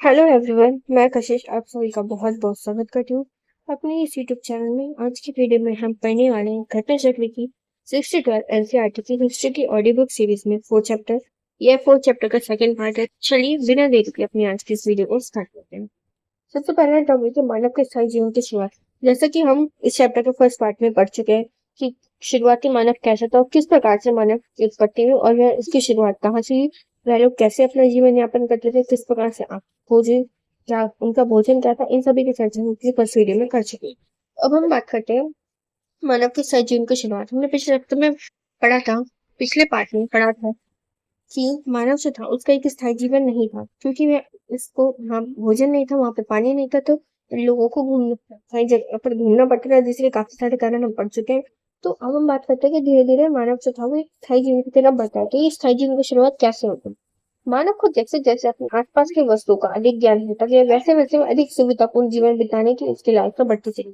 Hello everyone, मैं कशिश आप सभी का बहुत बहुत स्वागत करती हूँ अपने इस यूट्यूब चैनल में। आज की वीडियो में हम पढ़ने वाले हैं घटना चक्र की 62 एनसीईआरटी की हिस्ट्री की ऑडियो बुक सीरीज में 4 चैप्टर। यह 4 चैप्टर का सेकंड पार्ट है। चलिए बिना देरी के अपनी आज की इस वीडियो को स्टार्ट करते हैं। सबसे पहला टॉपिक है मानव के स्थायी जीवन की शुरुआत। जैसा कि हम इस चैप्टर के फर्स्ट पार्ट में पढ़ चुके हैं कि शुरुआती मानव कैसा था और किस प्रकार से मानव की उत्पत्ति हुई और यह इसकी शुरुआत कहाँ से हुई, वह लोग कैसे अपना जीवन यापन करते थे, किस प्रकार से भोजन क्या उनका भोजन क्या था, इन सभी की चर्चा हम पिछले फर्स्ट वीडियो में कर चुके हैं। अब हम बात करते हैं मानव के स्थायी जीवन की शुरुआत। हमने पिछले हफ्ते में पढ़ा था, पिछले पार्ट में पढ़ा था कि मानव जो था उसका एक स्थायी जीवन नहीं था, क्योंकि वह इसको वहाँ भोजन नहीं था, वहां पे पानी नहीं था, तो लोगों को सही जगह पर घूमना पड़ता था, जिसके काफी सारे कारण हम पढ़ चुके हैं। तो अब हम बात करते हैं कि धीरे धीरे मानव जो था वो एक स्थायी जीवन की तरफ बढ़ता है। तो ये स्थायी जीवन की शुरुआत कैसे होती है? मानव को जैसे जैसे अपने आसपास की वस्तुओं का अधिक ज्ञान होता गया, वैसे वैसे अधिक सुविधापूर्ण जीवन बिताने की उसकी लालसा बढ़ती चली।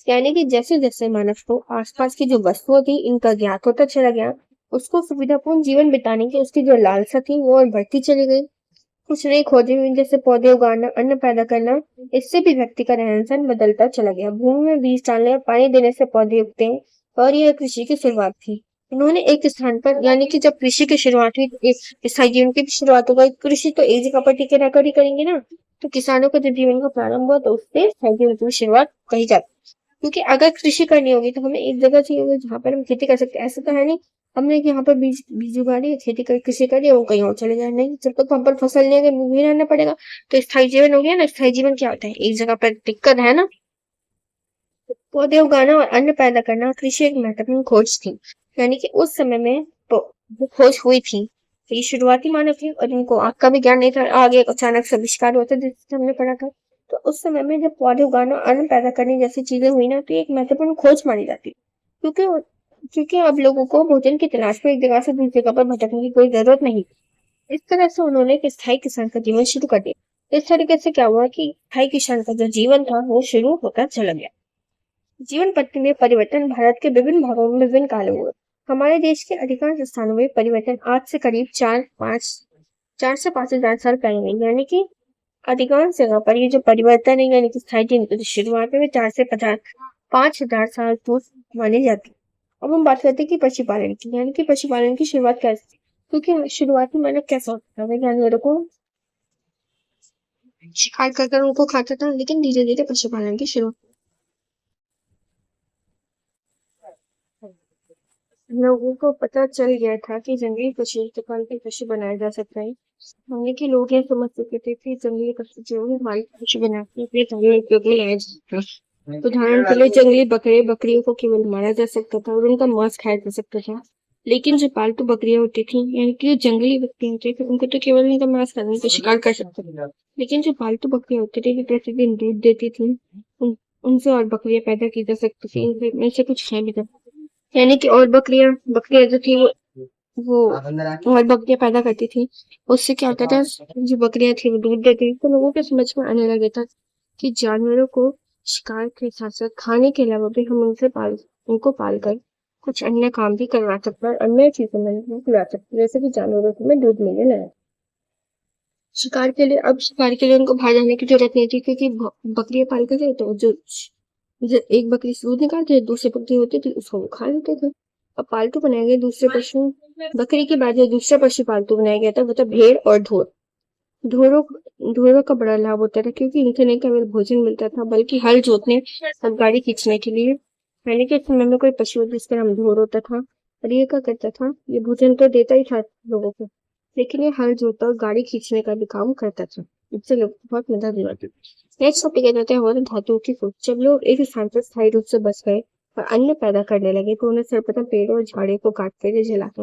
यानी कि जैसे जैसे मानव को आसपास की जो वस्तुएं थी इनका ज्ञात होता चला गया, उसको सुविधापूर्ण जीवन बिताने की उसकी जो लालसा थी वो और बढ़ती चली गई। कुछ नई खोजें हुई, जैसे पौधे उगाना, अन्न पैदा करना। इससे भी व्यक्ति का रहन सहन बदलता चला गया। भूमि में बीज डालने और पानी देने से पौधे उगते हैं, और यह कृषि की शुरुआत थी। उन्होंने एक स्थान पर, यानी कि जब कृषि की शुरुआत हुई, एक स्थायी जीवन की भी शुरुआत हो गई। कृषि तो एक जगह पर टिके रहकर ही करेंगे ना, तो किसानों का जब जीवन का प्रारंभ हुआ तो उससे स्थायी जीवन की शुरुआत कही जाती है। क्योंकि अगर कृषि करनी होगी तो हमें एक जगह चाहिए होगी जहाँ पर हम खेती कर सकते हैं। ऐसा तो है नहीं हमने यहाँ पर बीज बीज उगा लिए, खेती कर कृषि कर लिया, वो कहीं और चले जाए। नहीं, जब तक हम पर फसल नहीं अगर वहीं रहना पड़ेगा। तो स्थायी जीवन हो गया ना। स्थायी जीवन क्या होता है? एक जगह पर टिककर है ना। पौधे उगाना और अन्न पैदा करना कृषि एक महत्वपूर्ण खोज थी। यानी कि उस समय में वो खोज हुई थी। तो ये शुरुआती मानव थे और इनको आग का भी ज्ञान नहीं था। आगे एक अचानक से आविष्कार होता है जिससे हमने पढ़ा था। तो उस समय में जब पौधे उगाना, अन्न पैदा करने जैसी चीजें हुई ना, तो ये एक महत्वपूर्ण खोज मानी जाती। क्योंकि क्योंकि अब लोगों को भोजन की तलाश में एक जगह से दूसरी जगह पर भटकने की कोई जरूरत नहीं। इस तरह से उन्होंने एक स्थायी किसान का जीवन शुरू कर दिया। इस तरीके से क्या हुआ कि स्थायी किसान का जो जीवन था वो शुरू होता चला गया। जीवन पद्धति में परिवर्तन। भारत के विभिन्न भागों में विभिन्न कालों हुए। हमारे देश के अधिकांश स्थानों में परिवर्तन आज से करीब 4 से 5 हजार साल पहले हुए। यानी कि अधिकांश जगह पर ये जो परिवर्तन है, यानी कि स्थायी जीवन की जो शुरुआत है, 4 से 5 हजार साल पूर्व मानी जाती है। अब हम बात करते हैं कि पशुपालन की, यानी कि पशुपालन की शुरुआत कैसे? क्योंकि शुरुआती मानव कैसा होता था? जानवरों को शिकार कर उनको खाता था, लेकिन धीरे धीरे पशुपालन की शुरुआत, लोगों को पता चल गया था कि जंगली पशु से पालतू पशु बनाया जा सकता है। हमने के लोग ये समझ चुके थे कि जंगली पशु जो है पालतू पशु बना के अपने घरेलू उपयोग में लाया जा सकता है। उदाहरण के लिए जंगली बकरे बकरियों को केवल मारा जा सकता था और उनका मांस खाया जा सकता था। लेकिन जो पालतू बकरियां होती थी, यानी कि जो जंगली बकरी होते थे, उनको तो केवल उनका मांस खाने का शिकार कर सकते थे। लेकिन जो पालतू बकरियां होती थी, जो प्रतिदिन दूध देती थी, उनसे और बकरियां पैदा की जा सकती थी, इनमें से कुछ है भी था। यानी कि और बकरियां बकरियां जो थी वो और बकरियां पैदा करती थी। उससे क्या होता था, जो बकरियां थी वो दूध देती थी। तो लोगों के समझ में आने लगा था कि जानवरों को शिकार के साथ साथ खाने के अलावा भी हम उनको पालकर कुछ अन्य काम भी करवा सकते हैं, अन्य चीजें में खिला सकते हैं, जैसे कि जानवरों को में दूध मिलने लगा। शिकार के लिए उनको बाहर जाने की जरूरत नहीं थी, क्योंकि बकरियां पाल कर थे, तो जो एक बकरी से दूध निकालते थे, दूसरी बकरी होती थी उसको वो खा लेते थे। अब पालतू बनाए गए दूसरे पशु, बकरी के बाद जो दूसरा पशु पालतू बनाया गया था वो था भेड़ और ढोर। ढोरों ढोरों का बड़ा लाभ होता था, क्योंकि इनसे नहीं केवल भोजन मिलता था बल्कि हल जोतने और गाड़ी खींचने के लिए। पहले के समय में कोई पशु जिसका नाम ढोर होता था, और ये क्या करता था, ये भोजन तो देता ही था लोगों को, लेकिन ये हल जोतता और गाड़ी खींचने का भी काम करता था। इससे लोग को बहुत मदद मिलती। नेक्स्ट टॉपिक आ जाता है हमारे धातुओं की खोज। जब लोग एक स्थान पर स्थायी रूप से बस गए और अन्न पैदा करने लगे, तो उन्हें सर्वप्रथम पेड़ों और झाड़ियों को काट कर जलाते।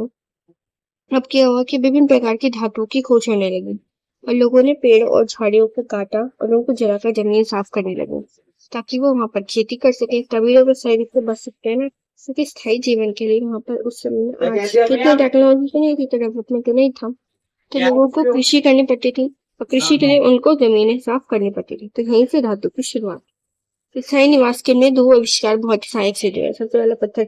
अब क्या हुआ कि विभिन्न प्रकार की धातुओं की खोज होने लगी और लोगों ने पेड़ और झाड़ियों को काटा और उनको जलाकर जमीन साफ करने लगे, ताकि वो वहां पर खेती कर सके। तभी लोग सही रूप से बच सकते हैं ना। क्योंकि स्थायी जीवन के लिए वहां पर उस समय में आज कितनी टेक्नोलॉजी तो नहीं थी, तो डेवलपमेंट तो नहीं था, तो लोगों को कृषि करनी पड़ती थी और कृषि के लिए उनको जमीनें साफ करनी पड़ती थी। तो यहीं से धातु की शुरुआत। स्थायी निवास के लिए दो आविष्कार बहुत ही सहायक सिद्ध हुए। सबसे पहला पत्थर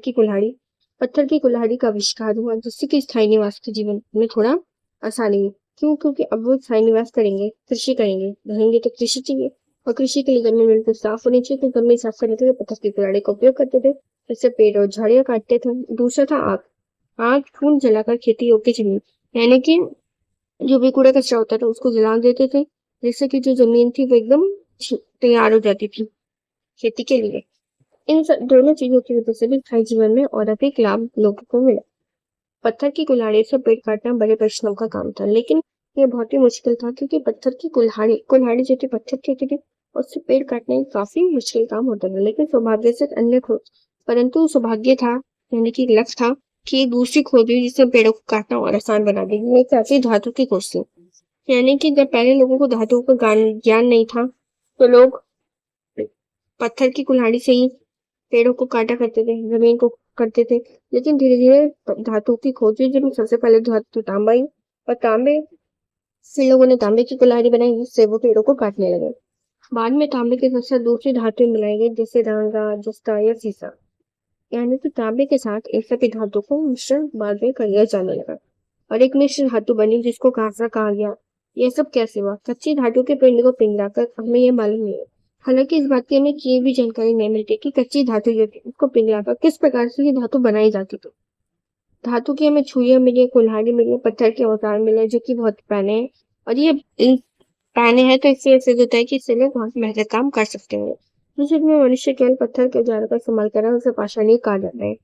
की कुल्हाड़ी का आविष्कार हुआ, जिससे कि स्थायी निवास के जीवन में थोड़ा आसानी हुई। क्यों? क्योंकि अब वो स्थायी निवास करेंगे, कृषि करेंगे, रहेंगे तो कृषि चाहिए, और कृषि के लिए जमीन बिल्कुल साफ होनी चाहिए। तो जमीन साफ करने के लिए पत्थर की कुल्हाड़ी का उपयोग करते थे। इससे पेड़ और झाड़ियां काटते थे। दूसरा था आग। आग खून जलाकर खेती योग्य जमीन, यानी कि जो भी कूड़ा कचरा होता था उसको जला देते थे, जिससे कि जो जमीन थी वो एकदम तैयार हो जाती थी खेती के लिए। दोनों चीजों की वजह से भी स्थायी जीवन में और अधिक लाभ लोगों को मिला। पत्थर की कुल्हाड़ी से पेड़ काटना बड़े परिश्रम का काम था, लेकिन ये बहुत ही मुश्किल था, क्योंकि पत्थर की कुल्हाड़ी कुल्हाड़ी जो थी पत्थर की थी, उससे पेड़ काटना काफी मुश्किल काम होता था। लेकिन सौभाग्य से अन्य खोज परंतु सौभाग्य था, यानी कि लक था, कि एक दूसरी खोज हुई जिससे पेड़ों को काटना और आसान बना देगी। एक ऐसी धातु की खोज थी, यानी कि जब पहले लोगों को धातुओं का ज्ञान नहीं था, तो लोग पत्थर की कुल्हाड़ी से ही पेड़ों को काटा करते थे, जमीन को करते थे। लेकिन धीरे धीरे धातु की खोज हुई, जिसमें सबसे पहले धातु तांबा ही, और तांबे से लोगों ने तांबे की कुल्हाड़ी बनाई, जिससे वो पेड़ों को काटने लगे। बाद में तांबे के साथ साथ दूसरी धातुएं मिलाई गई, जैसे रांगा, जस्ता या सीसा, यानी कि तांबे के साथ एक सभी धातु को मिश्रण बाद में किया जाने लगा, और एक मिश्र धातु बनी जिसको कांसा कहा गया। यह सब कैसे हुआ? कच्ची धातु के पिंड को पिघलाकर, हमें यह मालूम नहीं है। हालांकि इस बात की हमें ये भी जानकारी नहीं मिलती कि कच्ची धातु जो थी उसको पिघलाकर किस प्रकार से ये धातु बनाई जाती थी। धातु की हमें छुरियां मिली, कुल्हाड़ी मिली, पत्थर के औजार मिले जो कि बहुत पुराने हैं, और ये इन पुराने हैं तो इससे सिद्ध होता है कि इससे लोग बहुत बेहतर काम कर सकते हैं। दूसरे में मनुष्य केवल पत्थर के औजारों का इस्तेमाल कर रहा है, उसे पाषाणी कहा जाता है।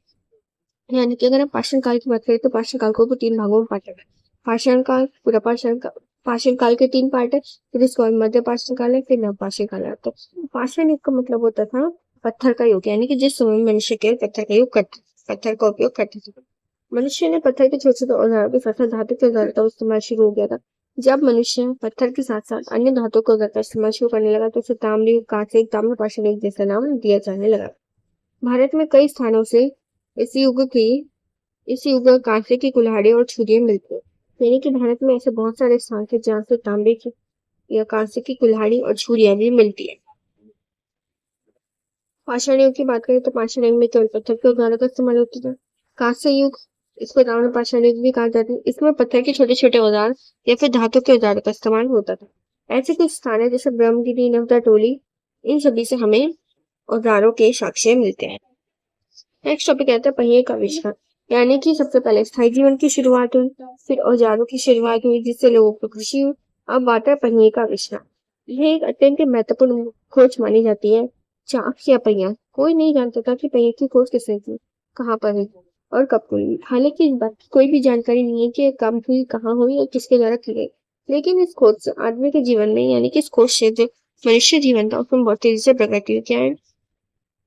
यानी कि अगर हम पाषाण काल की बात करें तो पाषाण काल को 3 भागों में बांटा गया। पाषाण काल, पूरा पाषाण काल के 3 पार्ट है, फिर इसके बाद मध्य पाषाण काल है, फिर नव पाषाण काल है। तो पाषाण युग का मतलब होता था पत्थर का युग, यानी कि जिस समय मनुष्य केवल पत्थर का उपयोग करते थे। मनुष्य ने पत्थर के छोटे छोटे औजारों के साथ साथ धातु के औजारों का इस्तेमाल शुरू हो गया था। जब मनुष्य पत्थर के साथ साथ अन्य धातु के औजार का इस्तेमाल शुरू करने लगा तो उसे ताम्र कांस्य ताम्र पाषाण युग जैसा नाम दिया जाने लगा। भारत में कई स्थानों से इस युग की इस युग में कांसे की कुल्हाड़ी और छुरियां मिलती है, यानी कि भारत में ऐसे बहुत सारे स्थान थे जहाँ से तांबे की या कांसे की कुल्हाड़ी और छुरियां भी मिलती है। पाषाण युग की बात करें तो पाषाण युग में केवल पत्थर के औजारों का इस्तेमाल होता था। कांस्य युग, इसको ताम्र पाषाण युग भी कहा जाता है, इसमें पत्थर के छोटे छोटे औजार या फिर धातु के औजारों का इस्तेमाल होता था। ऐसे कुछ स्थान है जैसे ब्रह्मगिरी, नवदा टोली, इन सभी से हमें औजारों के साक्ष्य मिलते हैं। नेक्स्ट टॉपिक आता है पहिए का आविष्कार, यानी कि सबसे पहले स्थायी जीवन की शुरुआत हुई, फिर औजारों की शुरुआत हुई जिससे लोगों को खुशी हुई। अब आता है पहिए का आविष्कार। यह एक अत्यंत महत्वपूर्ण खोज मानी जाती है। चाक या पहिया, कोई नहीं जानता था कि पहिए की खोज किसने की, कहाँ पर हुई और कब हुई। हालांकि इस बात की कोई भी जानकारी नहीं है कि कब हुई, कहाँ हुई और किसके द्वारा की गई। लेकिन इस खोज से आदमी के जीवन में, यानी कि इस खोज से जो मनुष्य जीवन था उसमें बहुत तेजी से प्रगति हुई।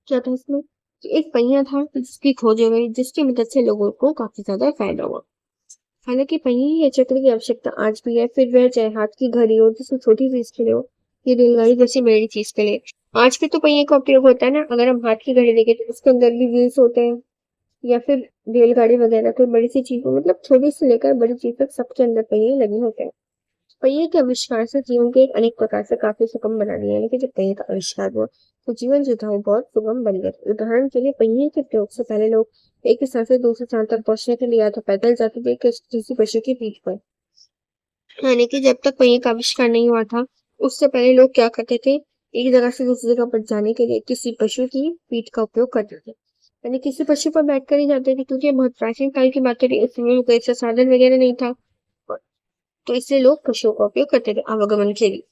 क्या था इसमें? एक पहिया था जिसकी खोज हो गई, जिसकी मदद से लोगों को काफी ज्यादा फायदा हुआ। हालांकि पहिए या चक्र की आवश्यकता आज भी है, फिर वह चाहे हाथ की घड़ी हो जिसमें छोटी चीज के लिए हो, ये रेलगाड़ी जैसी बड़ी चीज के लिए। आज भी तो पहिए का उपयोग होता है ना। अगर हम हाथ की घड़ी देखें तो उसके अंदर भी व्हील्स होते हैं, या फिर रेलगाड़ी वगैरह कोई बड़ी सी चीज हो, मतलब छोटी से लेकर बड़ी चीज तक सबके अंदर पहिए लगे होते हैं। पहिए के आविष्कार से जीवन के अनेक प्रकार से काफी सुगम बना दिया, यानी कि जब पहिए का आविष्कार हुआ तो जीवन जो था वो बहुत सुगम बन गया। उदाहरण के लिए पहिए के प्रयोग से पहले लोग एक स्थान से दूसरे स्थान तक पहुंचने के लिए या तो पैदल जाते थे किसी पशु की पीठ पर, यानी कि जब तक पहिए का आविष्कार नहीं हुआ था उससे पहले लोग क्या करते थे, एक जगह से दूसरी जगह पर जाने के लिए किसी पशु की पीठ का उपयोग करते थे, यानी किसी पशु पर बैठकर ही जाते थे, क्योंकि बहुत प्राचीन काल की बात है, उस समय कोई ऐसा साधन वगैरह नहीं था, तो इसलिए लोग पशुओं का उपयोग करते थे आवागमन के लिए।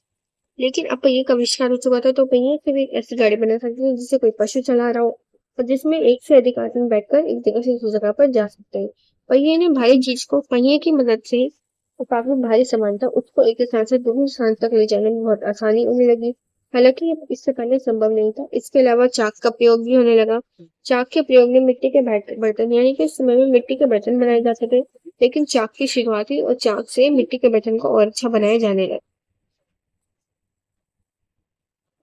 लेकिन अब पहिए का आविष्कार हो चुका था तो पहिए से भी एक ऐसी गाड़ी बना सकते हैं जिसे कोई पशु चला रहा हो, और जिसमें एक से अधिक आदमी बैठकर एक जगह से दूसरी जगह पर जा सकते हैं। पहिए ने भारी चीज को पहिए की मदद से, वो काफी भारी सामान था, उसको एक स्थान से दूसरे स्थान तक ले जाने में बहुत आसानी होने लगी। हालांकि ये इससे पहले संभव नहीं था। इसके अलावा चाक का प्रयोग भी होने लगा। चाक के प्रयोग में मिट्टी के बर्तन, यानी कि इस समय में मिट्टी के बर्तन बनाए जाते थे, लेकिन चाक की शुरुआत हुई और चाक से मिट्टी के बर्तन को और अच्छा बनाया जाने लगा।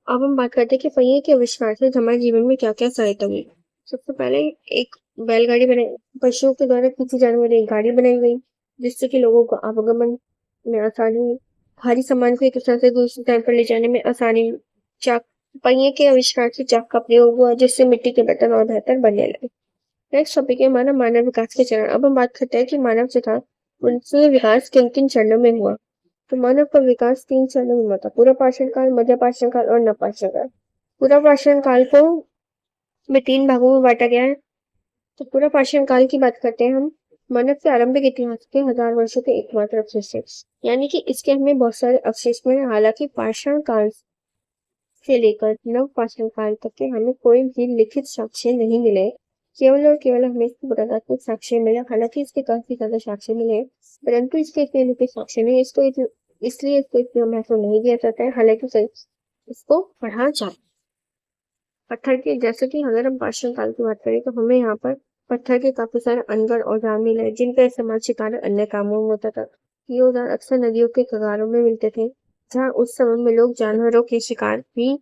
अब हम बात करते हैं कि पहिए के आविष्कार से हमारे जीवन में क्या क्या सहायता हुई। सबसे पहले एक बैलगाड़ी बनाई, पशुओं के द्वारा खींची जाने वाली एक गाड़ी बनाई गई, जिससे कि लोगों को आवागमन में आसानी हुई। भारी सामान को एक स्थान से दूसरे स्थान पर ले जाने में आसानी हुई। चाक पहिए के आविष्कार से चाक का प्रयोग हुआ, जिससे मिट्टी के बर्तन और बेहतर बनने लगे। नेक्स्ट टॉपिक है मानव विकास के चरण। अब हम बात करते हैं कि मानव जो था उनसे विकास किन किन चरणों में हुआ? तो मानव का विकास 3 चरणों में हुआ था। पूरा पाषाण काल, मध्य पाषाण काल और नवपाषाण काल। पूरा पाषाण काल को में 3 भागों में बांटा गया है। तो पूरा पाषाण काल की बात करते हैं हम। मानव के आरंभिक इतिहास के 1000 वर्षों के एकमात्र अवशेष है, यानी कि इसके हमें बहुत सारे अवशेष मिले। हालांकि पाषाण काल से लेकर नवपाषाण काल तक के हमें कोई भी लिखित साक्ष्य नहीं मिले। केवल और केवल हमें इसके पुरातात्विक साक्ष्य मिले। हालांकि इसके काफी ज्यादा साक्ष्य मिले, परंतु इसके इतने लिखित साक्ष्य नहीं। इसलिए इसको इतना महत्व नहीं दिया जाता है। हालांकि इसको पढ़ा जाए। पत्थर के, जैसे कि अगर हम पाषाण काल की बात करें तो हमें यहाँ पर पत्थर के काफी सारे अनगढ़ औजार मिले, जिनका इस्तेमाल शिकार अन्य कामों में होता था। ये औजार अक्सर नदियों के किनारों में मिलते थे, जहाँ उस समय में लोग जानवरों के शिकार भी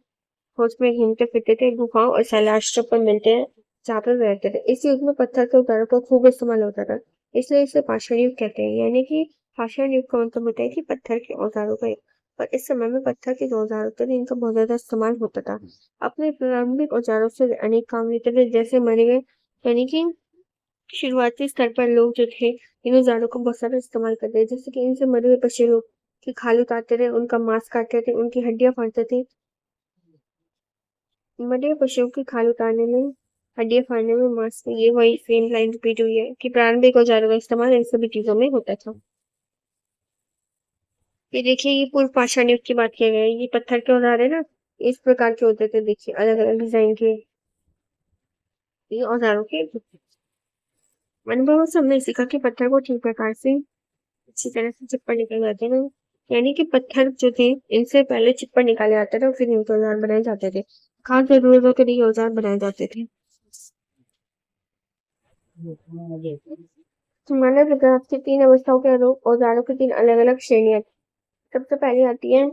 खोज में घूमते फिरते थे। गुफाओं और शैलाश्रम पर मिलते हैं, जहाँ पर रहते थे। इस युग में पत्थर के औजारों का खूब इस्तेमाल होता था, इसलिए इसे पाषाण युग कहते हैं। यानी कि पाषाण युग का मतलब होता है कि पत्थर के औजारों का। पर इस समय में पत्थर के जो औजार होते थे, इनका बहुत ज्यादा इस्तेमाल होता था। अपने प्रारंभिक औजारों से अनेक काम लेते थे, जैसे मरे गए, यानी कि शुरुआती स्तर पर लोग जो थे, इन औजारों का बहुत सारा इस्तेमाल करते थे। जैसे कि इनसे मरे हुए पशुओं की खाल उतारते थे, उनका मांस काटते थे, उनकी हड्डियां फाड़ते थे। मरे पशुओं की खाल उतारने में, हड्डियां फाड़ने में, मांस में, ये वही सेम लाइन रिपीट हुई है कि प्रारंभिक औजारों का इस्तेमाल इन सभी चीजों में होता था। ये देखिए, ये पूर्व पाषाण युग की बात की गई है। ये पत्थर के औजार है ना, इस प्रकार के होते थे। देखिए, अलग अलग डिजाइन के ये औजारों के अनुभवों से हमने सीखा कि पत्थर को ठीक प्रकार से अच्छी तरह से चिप्पड़ निकल जाते हैं। यानी कि पत्थर जो थे, इनसे पहले चिप्पड़ निकाले जाते थे और फिर इनके औजार बनाए जाते थे। खास जरूरतों के लिए औजार बनाए जाते थे। मानव विकास की 3 अवस्थाओं के अनुरूप औजारों की 3 अलग अलग श्रेणियां। सबसे पहले आती है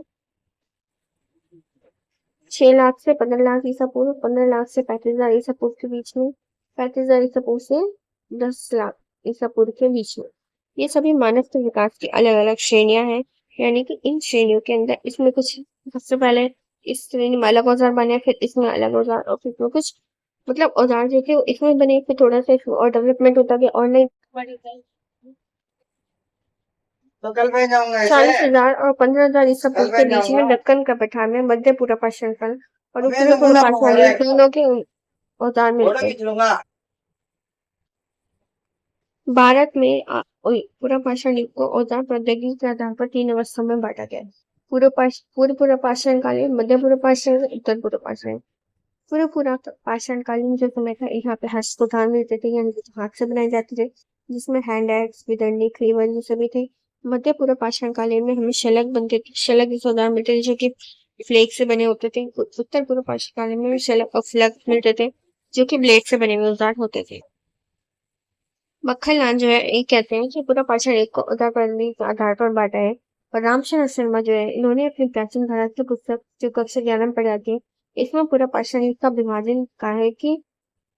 6 लाख से 15 लाख ईसा पूर्व, 15 लाख से 35,000 ईसा पूर्व के बीच में, 35,000 ईसा पूर्व से 10 लाख ईसा पूर्व के बीच में। ये सभी मानव के विकास की अलग अलग श्रेणियां हैं। यानी कि इन श्रेणियों के अंदर इसमें कुछ, सबसे पहले इस श्रेणी में अलग औजार बने, फिर इसमें अलग औजार, और फिर कुछ मतलब औजार जो थे वो इसमें बने, फिर थोड़ा सा और डेवलपमेंट होता गया और नई तो कल मैं जाऊंगा 40,000 और 15,000 ईसा पूर्व के बीच में दक्कन का पठार में मध्य पूरा पाषाण काल और उत्तरी पूर्व पाषाण युग दोनों के औजार मिलते हैं। भारत में पूरा पाषाण युग को औजार प्रौद्योगिकी के आधार पर 3 अवस्था में बांटा गया है। पूर्व पाषाण कालीन, मध्य पूर्व पाषाण, उत्तर पूर्व पाषाण। पूरा पाषाण कालीन जो समय था, यहाँ पे हस्तउद्धार मिलते थे, यानी कि हाथ से बनाए जाते थे, जिसमें हैंड एक्स, विदंडी, क्लीवर ये सभी थे। मध्य पूर्व पाषाण कालीन में हमें शलग बनते थे, शलग जैसे औजार मिलते थे जो कि फ्लेक से बने होते थे। उत्तर पूर्व पाषाण कालीन में शलग और फ्लग मिलते थे, जो कि ब्लेड से बने हुए औजार होते थे। मक्खन जो है, ये कहते हैं कि पूरा पाषाण युग को औजार प्रणाली के आधार पर बांटा है। और रामचंद्र शर्मा जो है, इन्होंने अपनी प्राचीन भारत की पुस्तक जो कक्षा 11 में पढ़ी जाती है, इसमें पूरा पाषाण युग का विभाजन कहा है कि,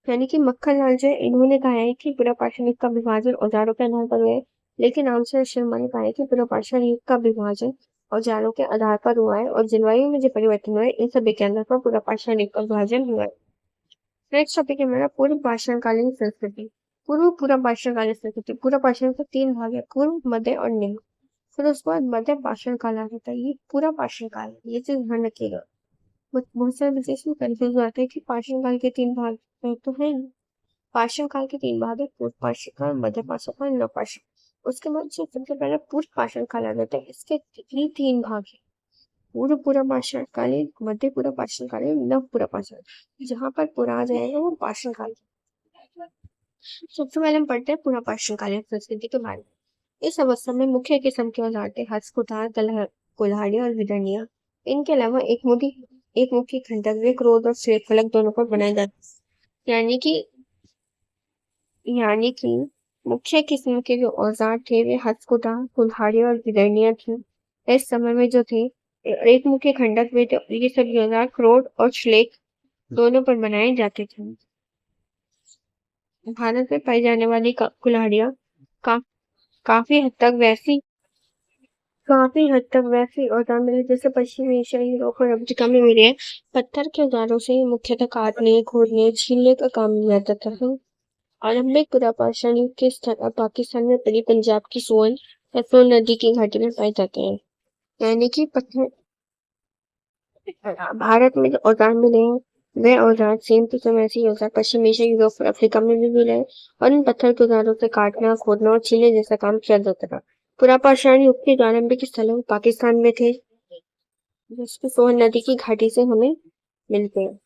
यानी कि मक्खन लाल जो है, इन्होंने कहा है कि पूरा पाषाण युग का विभाजन औजारों के आधार पर हुआ है। लेकिन रामचंद्र शर्मा ने कहा है कि पूरा पाषाण युग का विभाजन औजारों के आधार पर हुआ है, और जलवायु में जो परिवर्तन हुआ है, इन सभी के आधार पर पूरा पाषाण युग का विभाजन हुआ है। नेक्स्ट टॉपिक है मेरा पूर्व पाषाणकालीन संस्कृति। पूरा पाषाणकालीन संस्कृति, पूरा पाषाण का 3 भाग है, पूर्व, मध्य और निम्न। फिर उसके बाद मध्य पाषाण काल आ जाता है। ये पूरा पाषाण काल है, ये चीज ध्यान रखिएगा। बहुत सारे बच्चे इसमें कंफ्यूज होते हैं कि पाषाण काल के 3 भाग तो है। पाषाण काल के 3 भाग है, पूर्व पाषाण काल, मध्य पाषाण काल, नव पाषाण। उसके बाद सबसे पहले पूर्व पाषाण काल आ जाता है। इसके 3 भाग है, पूर्व पूरा पाषाण कालीन, मध्य पूरा पाषाण कालीन, नव पूरा पाषाण। जहाँ पर पूरा आ जाएगा वो पाषाण काल। सबसे पहले हम पढ़ते हैं पूरा पाषाण कालीन संस्कृति के बारे में। इस अवस्था में मुख्य किस्म के औजार थे हस्तकुठार, कुल्हाड़ी और विदंडियां। इनके अलावा एक मुखी खंडक वे क्रोध और श्वेत फलक दोनों पर बनाए जाते, यानी कि मुख्य किस्म के जो औजार थे वे हस्तकुठार, कुल्हाड़ी और विदंडियां थी। इस समय में जो थे एक मुख्य खंडक वे थे, ये सभी औजार क्रोध और श्लेक दोनों पर बनाए जाते थे। भारत में पाई जाने वाली कुल्हाड़ियां का, काफी हद तक वैसी औजार मिले जैसे पश्चिम एशिया, यूरोप और अफ्रीका में मिले हैं। पत्थर के औजारों से मुख्यतः काटने, खोदने, छीलने का काम लिया जाता था। आरंभिक पुरापाषाण युग के स्थल अब पाकिस्तान में पड़ी पंजाब की सोन या सोन नदी की घाटी में पाए जाते हैं। यानी कि पत्थर भारत में जो औजार मिले हैं वे औजार सेम टू सेम ऐसे ही औजार पश्चिम एशिया, यूरोप और अफ्रीका में भी मिले हैं और इन पत्थर के औजारों से काटना, खोदना और छीलने जैसा काम किया जाता था। पुरापाषाण युग के आरंभिक स्थल पाकिस्तान में थे, जिसकी सोन नदी की घाटी से हमें मिलते हैं।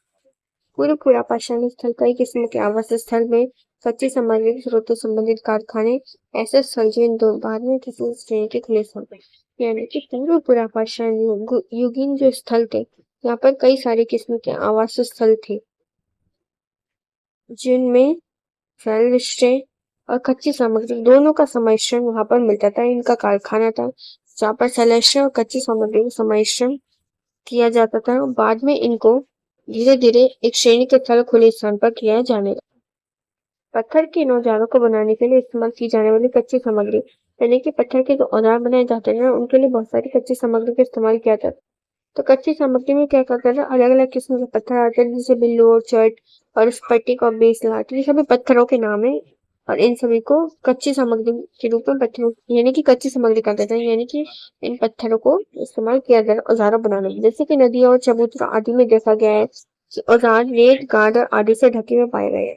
पूर्व पुरापाषाण स्थल कई किस्म के आवास स्थल में कच्ची सामग्री के स्रोतों संबंधित कारखाने ऐसे स्थल जो बाद में किसी श्रेणी के खुले थे। यानी कि पूर्व पुरापाषाण युगीन जो स्थल थे, यहाँ पर कई सारे किस्म के आवास स्थल थे, जिनमें शैलशिला और कच्ची सामग्री दोनों का सम्मिश्रण वहां पर मिलता था। इनका कारखाना था जहाँ पर शैलशिला और कच्ची सामग्री का सम्मिश्रण किया जाता था। बाद में इनको धीरे धीरे एक श्रेणी के स्थल खुले स्थान पर किया जाने लगा। पत्थर के इन औजारों को बनाने के लिए इस्तेमाल की जाने वाली कच्ची सामग्री, यानी कि पत्थर के जो औजार बनाए जाते हैं उनके लिए बहुत सारी कच्ची सामग्री का इस्तेमाल किया जाता है। तो कच्ची सामग्री में क्या करता है, अलग अलग किस्म के पत्थर आते हैं, जैसे बिल्लू और चट और स्फटिक और बेसलाट, ये सभी पत्थरों के नाम है और इन सभी को कच्ची सामग्री के रूप में पत्थरों यानी कि कच्ची सामग्री कहा जाता है। यानी कि इन पत्थरों को इस्तेमाल किया जाता है औजारों बनाने में। जैसे कि नदियों और चबूतरा आदि में देखा गया है कि औजार रेत, गाद और आदि से ढके हुए पाए गए हैं।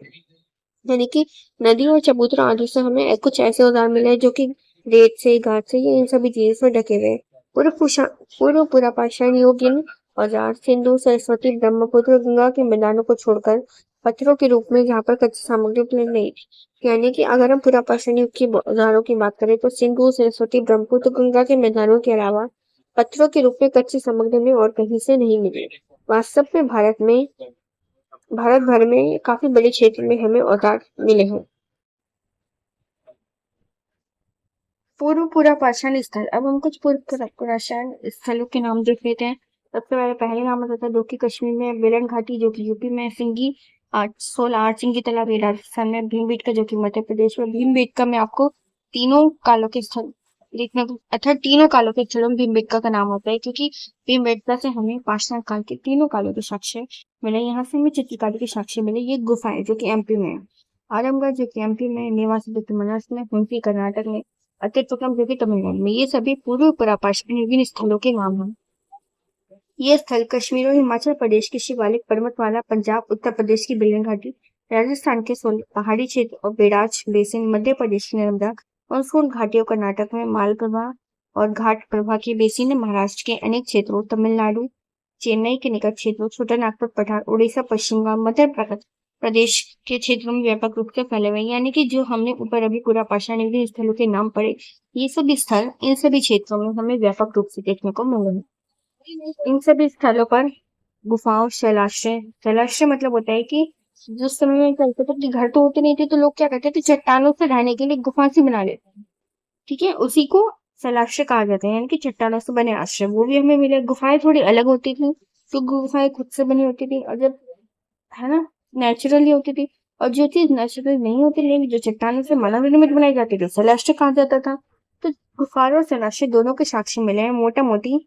यानी कि नदियों और चबूतरा आदि से हमें कुछ ऐसे औजार मिले हैं जो कि रेत से, गाद से, ये इन सभी चीजों से ढके हुए हैं। पूर्व पुरापाषाण युग इन औजार सिंधु, सरस्वती, ब्रह्मपुत्र, गंगा के मैदानों को छोड़कर पत्थरों के रूप में यहाँ पर कच्ची सामग्री उपलब्ध नहीं थी। यानी कि अगर हम पुरापाषाण युग के औजारों की बात करें तो सिंधु, सरस्वती, ब्रह्मपुत्र, गंगा के मैदानों के अलावा पत्थरों के रूप में कच्ची सामग्री हमें और कहीं से नहीं मिली। वास्तव में भारत भर में काफी बड़े क्षेत्र में हमें औजार मिले हैं। पूर्व पुरापाषाण स्थल, अब हम कुछ पूर्व पुरापाषाण स्थलों के नाम देख लेते हैं। सबसे पहले नाम आता है जो कि कश्मीर में बेलन घाटी, जो कि यूपी में, सिंगी 16 सिंगी तालाब राजस्थान में, भीमबेटका जो कि मध्य प्रदेश में। भीमबेटका में आपको तीनों कालों के स्थल देखने को, अर्थात तीनों कालों के स्थलों में भीमबेटका का नाम होता है, क्योंकि भीमबेटका से हमें पाषाण काल के तीनों कालों के साक्ष्य मिले। यहाँ से हमें चित्रकारी के साक्ष्य मिले। ये गुफाएं जो कि एमपी में है, आरामगढ़ जो कि एमपी में, नेवासा जो कि महाराष्ट्र में, हम्पी कर्नाटक में, अतिथुकम जो कि तमिलनाडु में, ये सभी पूर्व पुरापाषाण युगीन स्थलों के नाम हैं। ये स्थल कश्मीर और हिमाचल प्रदेश की शिवालिक पर्वतमाला, पंजाब, उत्तर प्रदेश की बेलन घाटी, राजस्थान के पहाड़ी क्षेत्र और बैराज बेसिन, मध्य प्रदेश की नर्मदा मानसून घाटियों, कर्नाटक में मालप्रभा और घाट प्रभा की बेसिन, महाराष्ट्र के अनेक क्षेत्रों, तमिलनाडु, चेन्नई के निकट क्षेत्रों, छोटानागपुर पठार, उड़ीसा, पश्चिम बंगाल, मध्य प्रदेश के क्षेत्रों में व्यापक रूप से फैले हुए। यानी कि जो हमने ऊपर अभी पुरापाषाण युगीन स्थलों के नाम पढ़े, ये सभी स्थल इन सभी क्षेत्रों में हमें व्यापक रूप से देखने को मिले हैं। इन सभी स्थलों पर गुफाओं, शैलाश्रय मतलब होता है कि जिस समय में चलते थे कि घर तो होते नहीं थे, तो लोग क्या करते थे, चट्टानों से रहने के लिए गुफा सी बना लेते हैं। ठीक है, उसी को शैलाश्रय कहा जाता है, यानी कि चट्टानों से बने आश्रय। वो भी हमें मिले। गुफाएं थोड़ी अलग होती थी, तो गुफाएं खुद से बनी होती थी, और जब है ना नेचुरली होती थी, और जो चीज नेचुरल नहीं होती, लेकिन जो चट्टानों से मानव निर्मित बनाई जाती थी, शैलाश्रय कहा जाता था। तो गुफाओं और शैलाश्रय दोनों के साक्ष्य मिले हैं। मोटा मोटी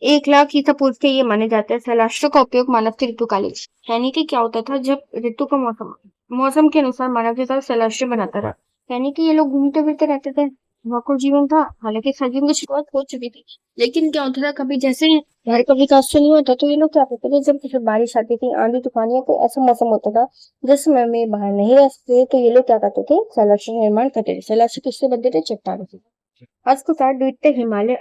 1 लाख ईसा पूर्व के ये माने जाते हैं। शैलाश्रय का उपयोग मानव के ऋतुकालीन, यानी कि क्या होता था, जब ऋतु का मौसम के अनुसार मानव के साथ शैलाश्रय बनाता रहा। यानी कि ये लोग घूमते फिरते रहते थे, वहाँ जीवन था। हालांकि सर्दियों की शुरुआत हो चुकी थी, लेकिन क्या होता था, कभी जैसे घर का विकास तो नहीं होता, तो ये लोग क्या करते थे, जब कुछ बारिश आती थी, आंधी तूफान या कोई ऐसा मौसम होता था जिस समय में बाहर नहीं रह सकते, तो ये लोग क्या करते थे, शैलाश्रय निर्माण करते थे। शैलाश्रय किससे बनते थे, चट्टानों से। आज को साथ द्वितीय हिमालय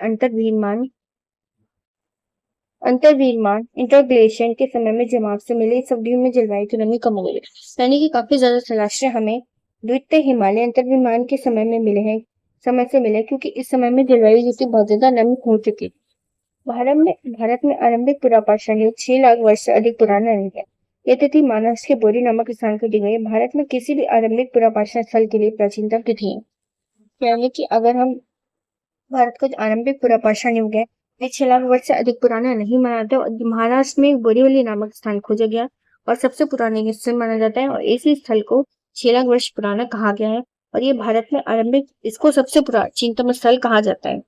अंतर्विमान इंटरग्लेशियर के समय में जमाव से मिले इस अवधि में जलवायु की नमी कम हो गई, यानी कि काफी ज्यादा जलाशय हमें द्वितीय हिमालय अंतर्विमान के समय में समय से मिले, क्योंकि इस समय में जलवायु जो थी बहुत ज्यादा नमी हो चुकी। भारत में आरंभिक पुरापाषाण युग 6 लाख वर्ष से अधिक पुराना नहीं है। ये तिथि महाराष्ट्र के बोरी नामक स्थान को दी गई है। भारत में किसी भी आरंभिक पुरापाषाण स्थल के लिए प्राचीनतम तिथि है, यानी कि अगर हम भारत का जो आरंभिक पुरापाषाण युग है, 6 लाख वर्ष से अधिक पुराना नहीं माना जाता। महाराष्ट्र में बोरीवली नामक स्थान खोजा गया और सबसे पुराने स्थल माना जाता है, और इसी स्थल को 6 लाख वर्ष पुराना कहा गया है, और ये भारत में आरंभिक इसको सबसे प्राचीनतम स्थल कहा जाता है।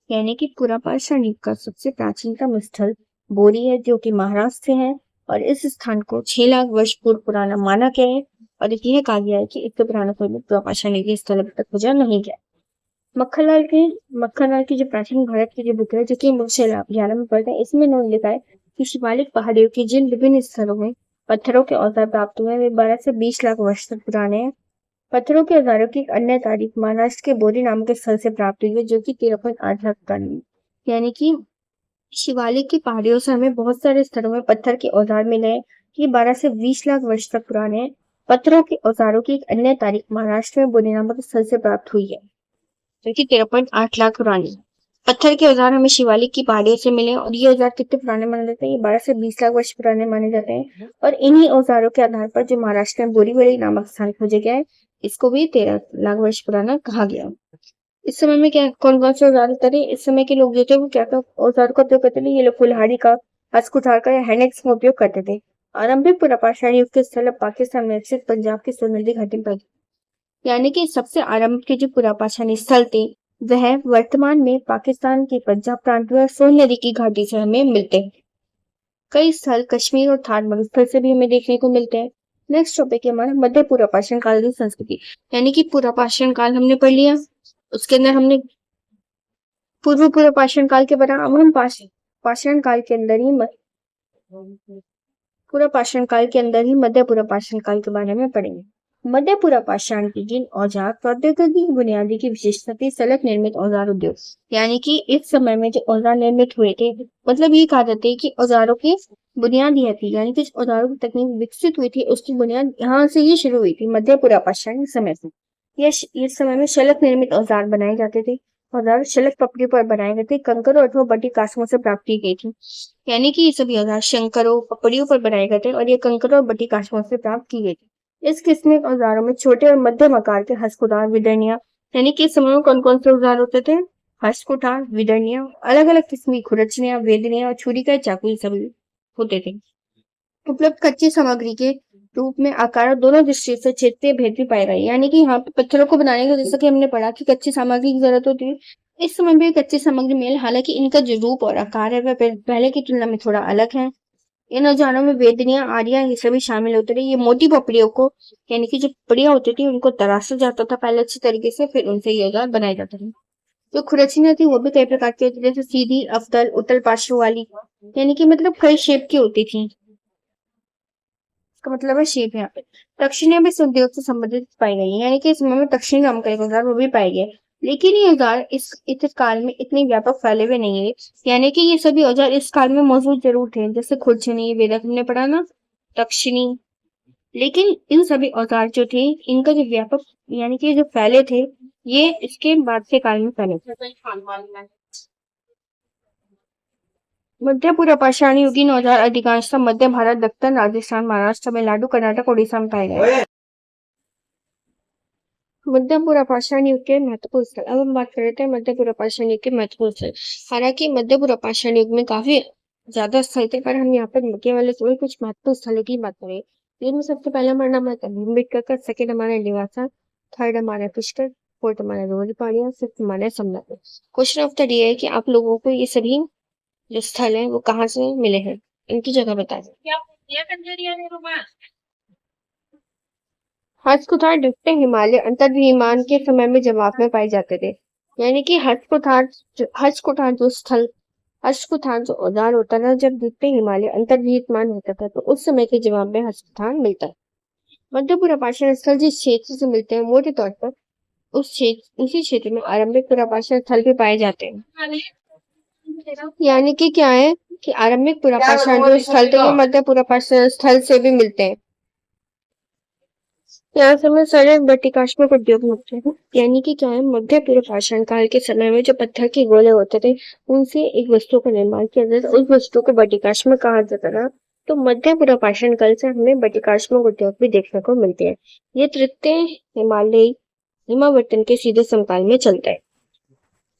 यानी कि पुरापाषाण युग का सबसे प्राचीनतम स्थल बोरी है, जो कि महाराष्ट्र से है, और इस स्थान को 6 लाख वर्ष पूर्व पुराना माना गया है और यह कहा गया है कि इससे पुराना कोई भी पुरापाषाण युगीन स्थल अभी तक खोजा नहीं गया। मक्खनलाल की जो प्राचीन भारत की जो बुक है जो कि मुझसे ग्यारह में पढ़ते हैं, इसमें उन्होंने लिखा है कि शिवालिक पहाड़ियों के जिन विभिन्न स्थलों में पत्थरों के औजार प्राप्त हुए वे 12 से 20 लाख वर्ष तक पुराने हैं। पत्थरों के औजारों की एक अन्य तारीख महाराष्ट्र के बोरी नामक स्थल से प्राप्त हुई है जो कि 13.8 लाख पुरानी है। यानी कि शिवालिक की पहाड़ियों से हमें बहुत सारे स्थलों में पत्थर के औजार मिले हैं। ये 12 से 20 लाख वर्ष तक पुराने हैं। पत्थरों के औजारों की एक अन्य तारीख महाराष्ट्र में बोरी नामक स्थल से प्राप्त हुई है जो कि 13.8 लाख पुरानी है। पत्थर के औजार हमें शिवालिक की पहाड़ियों से मिले और ये औजार कितने पुराने माने जाते हैं? ये 12 से 20 लाख वर्ष पुराने माने जाते हैं। और इन्हीं औजारों के आधार पर जो महाराष्ट्र में बोरीवली नामक स्थान खोजा गया है, इसको भी 13 लाख वर्ष पुराना कहा गया। इस समय में क्या कौन कौन से औजार होते थे? इस समय के लोग जो थे वो क्या औजार का उपयोग करते थे? ये लोग कुल्हाड़ी का, हथकुठार का या हैंडएक्स का उपयोग करते थे। आरंभिक पुरापाषाण युग के स्थल पाकिस्तान में स्थित पंजाब की सोन नदी घाटी पर, यानी कि सबसे आरंभ के जो पुरापाषाणी स्थल थे वह वर्तमान में पाकिस्तान के पंजाब प्रांत में सोन नदी की घाटी से हमें मिलते हैं। कई स्थल कश्मीर और थार मरुस्थल से भी हमें देखने को मिलते हैं। नेक्स्ट टॉपिक है हमारा मध्य पुरापाषाण काल की संस्कृति, यानी कि पुरापाषाण काल हमने पढ़ लिया, उसके अंदर हमने पूर्व पुरापाषाण काल के बारे में, अब हम पाषाण काल के अंदर ही पुरापाषाण काल के अंदर ही मध्य पुरापाषाण काल के बारे में पढ़ेंगे। मध्य पुरापाषाण की जिन औजार प्रौद्योगिकी बुनियादी की विशेषता थी सलग निर्मित औजार उद्योग, यानी कि इस समय में जो औजार निर्मित हुए थे, मतलब ये कहा जाता है कि औजारों की बुनियाद यह थी, यानी कि औजारों की तकनीक विकसित हुई थी उसकी बुनियाद यहाँ से ही शुरू हुई थी मध्य पुरापाषाण समय से। इस समय में शलक निर्मित औजार बनाए जाते थे। औजार शलक पपड़ी पर बनाए गए थे, कंकरों अथवा बटी कास्मों से प्राप्त की गई थी। यानी कि ये सभी औजार शंकरों पपड़ियों पर बनाए गए थे और ये कंकरों और बटी कास्मों से प्राप्त की गई थी। इस किस्म के औजारों में छोटे और मध्यम आकार के हस्तकुठार, विदर्निया, यानी कि इस समय में कौन कौन से औजार होते थे? हस्तकुठार, विदर्निया, अलग अलग किस्म की खुरचनियां, वेदनियां और छुरी का चाकू सभी होते थे। उपलब्ध कच्ची सामग्री के रूप में आकार दोनों दृष्टि से क्षेत्रीय भेद भी पाए गए, यानी कि यहाँ पे पत्थरों को बनाने के, जैसा कि हमने पढ़ा कि कच्ची सामग्री की जरूरत होती है, इस समय भी कच्ची सामग्री मिल, हालांकि इनका जो रूप और आकार है वह पहले की तुलना में थोड़ा अलग है। इन औजारों में वेदनियां, आरियां ये सभी शामिल होते रहे। ये मोटी पपड़ियों को, यानी कि जो पपड़ियां होती थी उनको तराशा जाता था पहले अच्छी तरीके से, फिर उनसे ये औजार बनाए जाते थे। जो खुरचनियां थी वो भी कई प्रकार की होती थी, जैसे सीधी, अवतल, उतल पार्श्व वाली, यानी कि मतलब कई शेप की होती थी। इसका मतलब है शेप। यहाँ पे दक्षिणी भी इस उद्योग से संबंधित पाई गई है, यानी कि इस समय में दक्षिणी नाम का एक औजार वो भी पाए गए, लेकिन ये औजार इस काल में इतने व्यापक फैले हुए नहीं है। यानी कि ये सभी औजार इस काल में मौजूद जरूर थे, जैसे खुरचनी, वेदक हमने पढ़ा ना, दक्षिणी, लेकिन इन सभी औजार जो थे इनका जो व्यापक यानी कि जो फैले थे ये इसके बाद के काल में फैले थे। मध्य पुरापाषाण युगीन औजार अधिकांशतः मध्य भारत, दक्षिण राजस्थान, महाराष्ट्र, तमिलनाडु, कर्नाटक, उड़ीसा में पाए गए। मध्य पुरापाषाण युग के महत्वपूर्ण स्थल, अब हम बात कर रहे थे मध्य पुरापाषाण युग के महत्वपूर्ण स्थल। हालांकि मध्य पुरापाषाण युग में काफी ज्यादा स्थल थे, पर हम यहाँ पर केवल कुछ महत्वपूर्ण स्थलों की बात करें। जिनमें सबसे पहला हमारा नाम है भीमबेटका का, सेकंड हमारा लिवासा, थर्ड हमारा पुष्कर, फोर्थ हमारा रोहरी पहाड़ियां, फिफ्थ हमारा Somnath. Question of the day है कि आप लोगों को ये सभी जो स्थल है वो कहाँ से मिले हैं, इनकी जगह बता दें। हस्तकुठार दक्षिण हिमालय अंतर्विमान के समय में जवाब में पाए जाते थे, यानी कि हस्तकुठार जो औजार होता था जब दक्षिण हिमालय अंतर्विमान होता था तो उस समय के जवाब में हस्तकुठार मिलता है। मध्य पुरापाषाण स्थल जिस क्षेत्र से मिलते हैं मोटे तौर पर उसी क्षेत्र में आरंभिक पुरापाषाण स्थल भी पाए जाते हैं। यानी कि क्या है कि आरंभिक पुरापाषाण जो स्थल थे ये मध्य पुरापाषाण स्थल से भी मिलते हैं। यहाँ समय सारे बटिकास्मक उद्योग होते हैं, यानी कि क्या है मध्य पुरापाषाण काल के समय में जो पत्थर के गोले होते थे उनसे एक वस्तु का निर्माण किया जाता था, उस वस्तु को बटिकास्मक कहा जाता था। तो मध्य पुरापाषाण काल से हमें बटिकास्मक उद्योग भी देखने को मिलते हैं। ये तृतीय हिमालयी हिमावर्तन के सीधे समकाल में चलता है।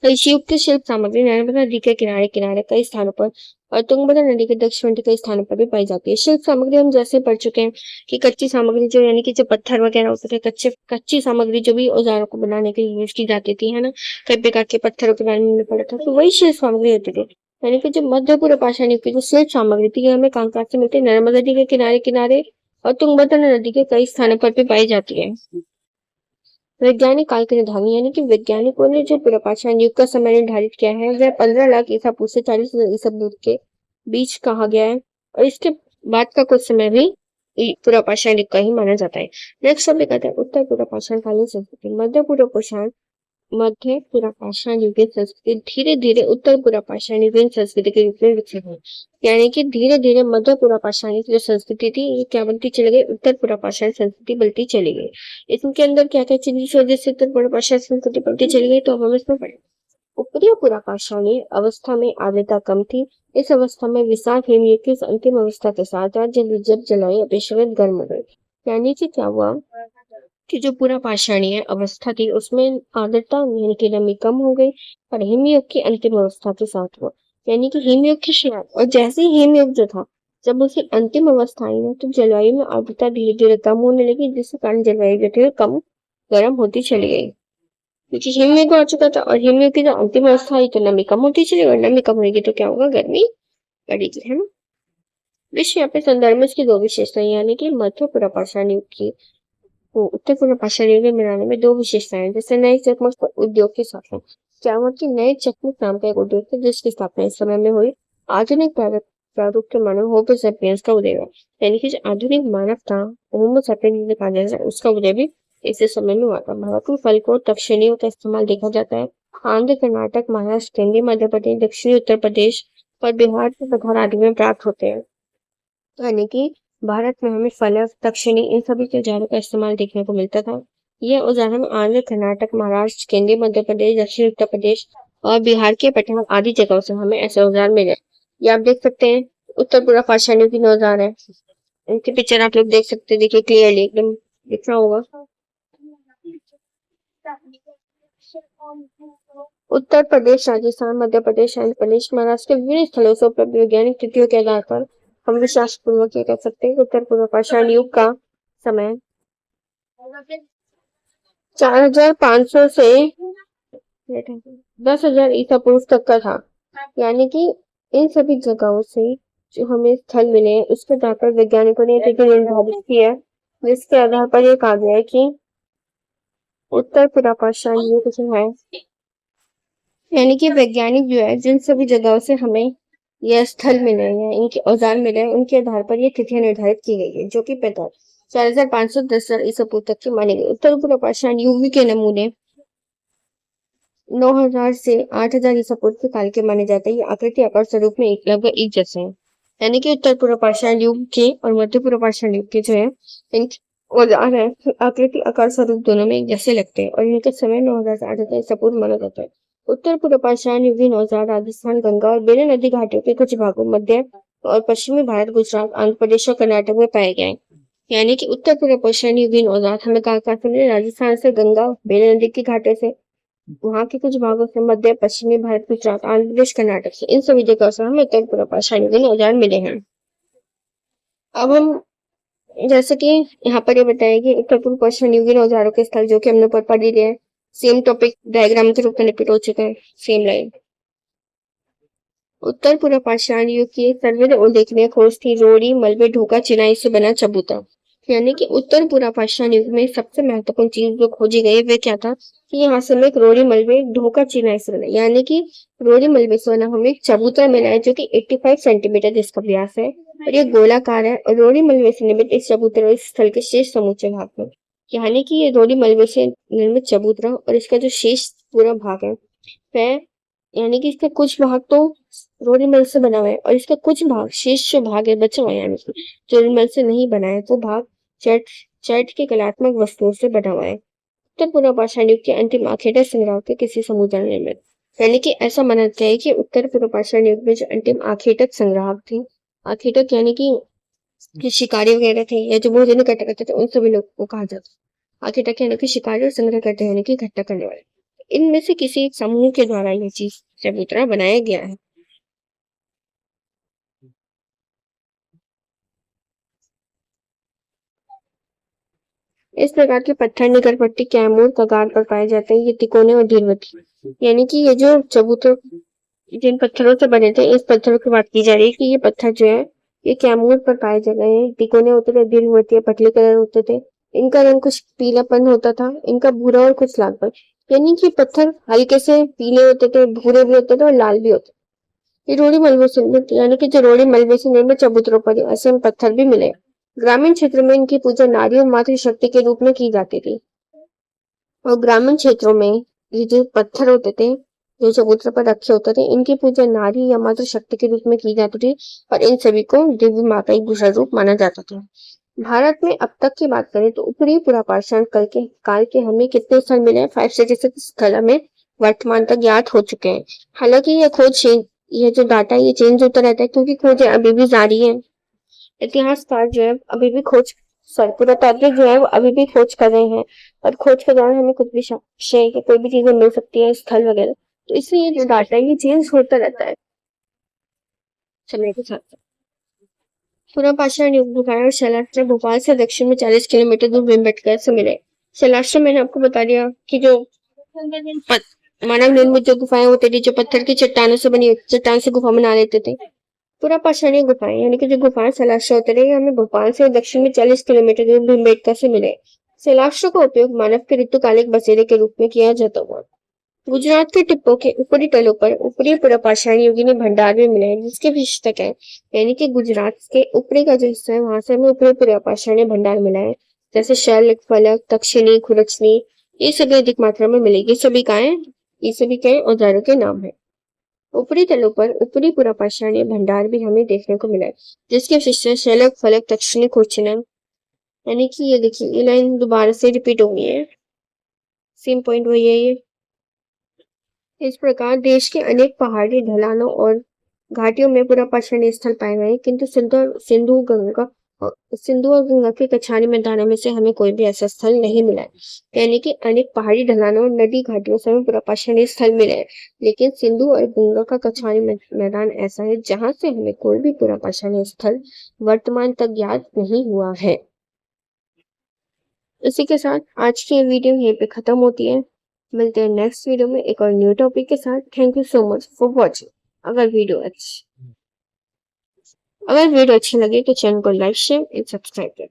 युग की शिल्प सामग्री नर्मदा नदी के किनारे किनारे कई स्थानों पर और तुंगभद्रा नदी के दक्षिण कई स्थानों पर भी पाई जाती है। शिल्प सामग्री हम जैसे पढ़ चुके हैं कि कच्ची सामग्री जो यानी कि जो पत्थर वगैरह होते थे, कच्ची सामग्री जो भी औजारों को बनाने के लिए यूज की जाती थी, है ना, कई प्रकार के पत्थरों के बारे में पढ़ा था, तो वही शिल्प सामग्री होती थी। यानी कि जो मध्य पूर्व पाषाण युग की जो शिल्प सामग्री थी, ये हमें कांकरा से मिलती है। नर्मदा नदी के किनारे किनारे और तुंगभद्रा नदी के कई स्थानों पर भी पाई जाती है। वैज्ञानिक काल की निर्धारण, यानी कि वैज्ञानिकों ने जो पूर्व पाषाण युग का समय निर्धारित किया है वह 15 लाख ईसा पूर्व से 40,000 ईसा पूर्व के बीच कहा गया है, और इसके बाद का कुछ समय भी पूर्व पाषाण युग का ही माना जाता है। नेक्स्ट टॉपिक आता है उत्तर पूर्व पाषाण कालीन संस्कृति। मध्य पूर्व पाषाण युगीन संस्कृति धीरे धीरे उत्तर पूर्व पाषाण युगीन संस्कृति के रूप में विकसित हुई। यानी कि धीरे धीरे मध्य पूर्व पाषाण जो संस्कृति थी ये क्या बनती चली गई, उत्तर पूर्व पाषाण संस्कृति बनती चली गई। इसके अंदर क्या क्या चीजें की वजह से उत्तर पूर्व पाषाण संस्कृति बनती चली गई, तो हम इसमें पढ़े। ऊपरी पूर्व पाषाणी अवस्था में आर्द्रता कम थी। इस अवस्था में विशाल हिमयुग की अंतिम अवस्था के साथ जब जलवायु अपेक्षाकृत गर्म हो गई। यानी कि क्या हुआ कि जो पूरा पाषाणीय अवस्था थी उसमें आर्द्रता यानी कि नमी कम हो गई, और हिमयुग की अंतिम अवस्था के साथ हुआ। यानी कि हिमयुग की शुरुआत, और जैसे ही हिमयुग जो था जब उसकी अंतिम अवस्था आई ना, तो जलवायु में आर्द्रता धीरे धीरे कम होने लगी, जिसके कारण जलवायु जो थी कम गर्म होती चली गई, क्योंकि हिमयुग आ चुका था। और हिमयुग की जो अंतिम अवस्था आई तो नमी कम होती चली गई, नमी कम होगी तो क्या होगा, गर्मी बढ़ेगी, है ना। विश्व यहाँ पे संदर्भ में इसकी दो विशेषताएं, यानी कि मध्य पूर्व पाषाण युग की उत्तर पूर्व पाषाण युग में मिलाने में दो विशेषताएं, जैसे नए चकमक उद्योग की स्थापना। क्या हुआ कि नए चकमक नाम का एक उद्योग था जिसकी स्थापना इस समय में हुई। आधुनिक प्रारूप के मानव होमो सैपियंस का उदय हुआ, यानी कि जो आधुनिक मानव था होमो सैपियंस जिसे कहा जाता है उसका उदय भी इसी समय में हुआ था। भारत में फल को दक्षिणियों का इस्तेमाल देखा जाता है। आंध्र, कर्नाटक, महाराष्ट्र, केंद्रीय मध्य प्रदेश, दक्षिणी उत्तर प्रदेश और बिहार के पठार आदि में प्राप्त होते हैं। यानी कि भारत में हमें फलक, दक्षिणी इन सभी के औजारों का इस्तेमाल देखने को मिलता था। यह औजार हमें आंध्र, कर्नाटक, महाराष्ट्र, केंद्रीय मध्य प्रदेश, दक्षिण उत्तर प्रदेश और बिहार के पठार आदि जगहों से हमें ऐसे औजार मिले। ये आप देख सकते हैं उत्तर पूर्व पाषाण युग के औजार है। इनके पिक्चर आप लोग देख सकते हैं, देखिए क्लियरली एकदम दिख रहा होगा। उत्तर प्रदेश, राजस्थान, मध्य प्रदेश, आंध्र प्रदेश, महाराष्ट्र के विभिन्न स्थलों से उपलब्ध वैज्ञानिक तिथियों के आधार पर हम विश्वास पूर्वक ये कह सकते हैं उत्तर पूर्व पाषाण युग का समय 4,500 से 10,000 ईसा पूर्व तक का था। यानी कि इन सभी जगहों से जो हमें स्थल मिले हैं उसके आधार पर वैज्ञानिकों ने तिथि निर्धारित की है, जिसके आधार पर यह कहा गया है कि उत्तर पूर्व पाषाण युग जो है, यानी कि वैज्ञानिक जो है जिन सभी जगहों से हमें यह स्थल मिले हैं, इनके औजार मिले हैं, उनके आधार पर ये तिथियां निर्धारित की गई है, जो कि 4,500 10,000 ईसा पूर्व तक की मानी गई। उत्तर पूर्व पाषाण युग के नमूने 9,000 से 8,000 ईसा पूर्व के काल के माने जाते हैं। ये आकृति आकार स्वरूप में लगभग एक जैसे हैं। यानी कि उत्तर पूर्व पाषाण युग के और मध्य पूर्व पाषाण युग के जो है इनके औजार है आकृति आकार स्वरूप दोनों में एक जैसे लगते हैं, और इनका समय 9,000 से 8,000 ईसा पूर्व माना जाता है। उत्तर पूर्व पाषाण युगीन औजार राजस्थान, गंगा और बेलन नदी घाटियों के कुछ भागों, मध्य और पश्चिमी भारत, गुजरात, आंध्र प्रदेश और कर्नाटक में पाए गए। यानी कि उत्तर पूर्व पाषाण युगीन औजार हमें कहा राजस्थान से, गंगा बेलन नदी के घाटों से, वहां के कुछ भागों से, मध्य पश्चिमी भारत, गुजरात, आंध्र प्रदेश, कर्नाटक से, इन सभी जगहों से हमें उत्तर पूर्व पाषाण युगीन औजार मिले हैं। अब हम जैसे कि यहाँ पर ये बताया कि उत्तर पूर्व पाषाण युगीन औजारों के स्थल, जो कि हमने ऊपर पढ़ लिए हैं, सेम टॉपिक डायग्राम के रूप में रिपीट हो चुका है, सेम लाइन। उत्तर पूर्व पाषाण युग की सर्वाधिक उल्लेखनीय खोज थी रोड़ी, मलबे, ढोका, चिनाई से बना चबूतरा। यानी कि उत्तर पूर्व पाषाण युग में सबसे महत्वपूर्ण चीज जो खोजी गई वे क्या था कि यहाँ से हमें एक रोड़ी, मलबे, ढोका, चिनाई से बना, यानी कि रोड़ी मलबे से बना हमें एक चबूतरा मिला है, जो कि 85 सेंटीमीटर जिसका व्यास है, और ये गोलाकार है। और रोड़ी मलबे से निर्मित इस चबूतरे इस स्थल के शेष समूचे भाग में, यानी कि ये रोड़ी मलबे से निर्मित चबूतरा और इसका जो शेष पूरा भाग है वह, यानी कि इसका कुछ भाग तो रोडीमल से बना हुआ है, और इसका कुछ भाग शेष जो भाग है बचा हुआ है, यानी कि जो रोडीमल से नहीं बना है वो भाग चट चट के कलात्मक वस्तुओं से बना हुआ है। उत्तर पूर्व पाषाण युग के अंतिम आखेटा संग्रह के किसी समुद्र निर्मित, यानी कि ऐसा माना जाता है कि उत्तर पूर्व पाषाण युग में जो अंतिम आखेटक संग्रह थे, आखेटक यानी कि जो शिकारी वगैरह थे या जो भोजन इकट्ठा करते थे उन सभी लोगों को कहा जाता है आखेटक, यानी कि शिकारी और संग्रह करते हैं, यानी कि इकट्ठा करने वाले। इनमें से किसी एक समूह के द्वारा यह चीज चबूतरा बनाया गया है। इस प्रकार के पत्थर निकट पट्टी कैमूर कगार पर पाए जाते हैं। ये तिकोने और धीरवती, यानी कि ये जो चबूतरा जिन पत्थरों से बने थे, इस पत्थरों की बात की जा रही है कि ये पत्थर जो है ये कैमूर पर पाए गए हैं। तिकोने होते थे, दिल होती है, पतले कलर होते थे। इनका रंग कुछ पीलापन होता था, इनका भूरा और कुछ लालपन। यानी कि पत्थर हल्के से पीले होते थे, भूरे भी होते थे और लाल भी होते थे। ये रोड़ी मलबे से यानी कि जो रोड़ी मलबे से निर्मित चबूतरों पर ऐसे हम पत्थर भी मिले। ग्रामीण क्षेत्र में इनकी पूजा नारी और मातृशक्ति के रूप में की जाती थी। और ग्रामीण क्षेत्रों में ये जो पत्थर होते थे, जो चबूतरे पर रखे होते थे, इनकी पूजा नारी या मातृ शक्ति के रूप में की जाती थी और इन सभी को देवी माँ का एक दूसरा रूप माना जाता था। भारत में अब तक की बात करें तो ऊपरी पुरापाषाण काल के हमें कितने स्थल मिले हैं? 566 स्थल हमें वर्तमान तक ज्ञात हो चुके हैं। हालांकि ये जो डाटा ये चेंज होता रहता है क्योंकि खोजें अभी भी जारी है। इतिहासकार जो है अभी भी खोज पुरातात्विक जो है वो अभी भी खोज कर रहे हैं और खोज के दौरान हमें कुछ भी संशय या कोई भी चीजें मिल सकती है, स्थल वगैरह। तो इसलिए जो डाटा है ये चेंज होता रहता है समय के साथ साथ। पुरापाषाण युग गुफाएं और शैलाश्रय भोपाल से दक्षिण में 40 किलोमीटर दूर भीमबेटका से मिले। शैलाश्रय मैंने आपको बता दिया कि जो मानव निर्मित जो गुफाएं होती थी, जो पत्थर की चट्टान से गुफा बना लेते थे। पुरापाषाणी गुफाएं यानी कि जो गुफाएं शैलाश्रय होते थे, हमें भोपाल से दक्षिण में 40 किलोमीटर दूर भीमबेटका से मिले। शैलाश्रय का उपयोग मानव के ऋतुकालिक बसेरे के रूप में किया जाता हुआ। गुजरात के टिप्पो के ऊपरी तलों पर ऊपरी पुरापाषाणी युगीन भंडार भी मिले हैं, जिसकी विशेषता है यानी कि गुजरात के ऊपरी का जो हिस्सा है वहां से हमें ऊपरी पुरापाषाणी भंडार मिला है। जैसे शैल, फलक, तक्षिणी, खुरचनी, ये सभी अधिक मात्रा में मिलेगी। ये सभी क्या है? औजारों के नाम है। ऊपरी तलों पर ऊपरी पुरापाषाणी भंडार भी हमें देखने को मिला है, जिसकी विशेषता शैलक, फलक, तक्षिणी, खुरचना। यानी कि ये देखिए ये लाइन दोबारा से रिपीट हो गई है, सेम पॉइंट वही है ये। इस प्रकार देश के अनेक पहाड़ी ढलानों और घाटियों में पुरापाषाणी स्थल पाए गए, किंतु सिंधु और गंगा के कछारी मैदानों में से हमें कोई भी ऐसा स्थल नहीं मिला है। यानी कि अनेक पहाड़ी ढलानों और नदी घाटियों से हमें पुरापाषाणी स्थल मिले हैं, लेकिन सिंधु और गंगा का कछारी मैदान ऐसा है जहां से हमें कोई भी पुरापाषाणी स्थल वर्तमान तक ज्ञात नहीं हुआ है। इसी के साथ आज की वीडियो यहीं पे खत्म होती है। मिलते हैं नेक्स्ट वीडियो में एक और न्यू टॉपिक के साथ। Thank you so much for watching. अगर वीडियो अच्छी लगे तो चैनल को लाइक, शेयर एंड सब्सक्राइब करें।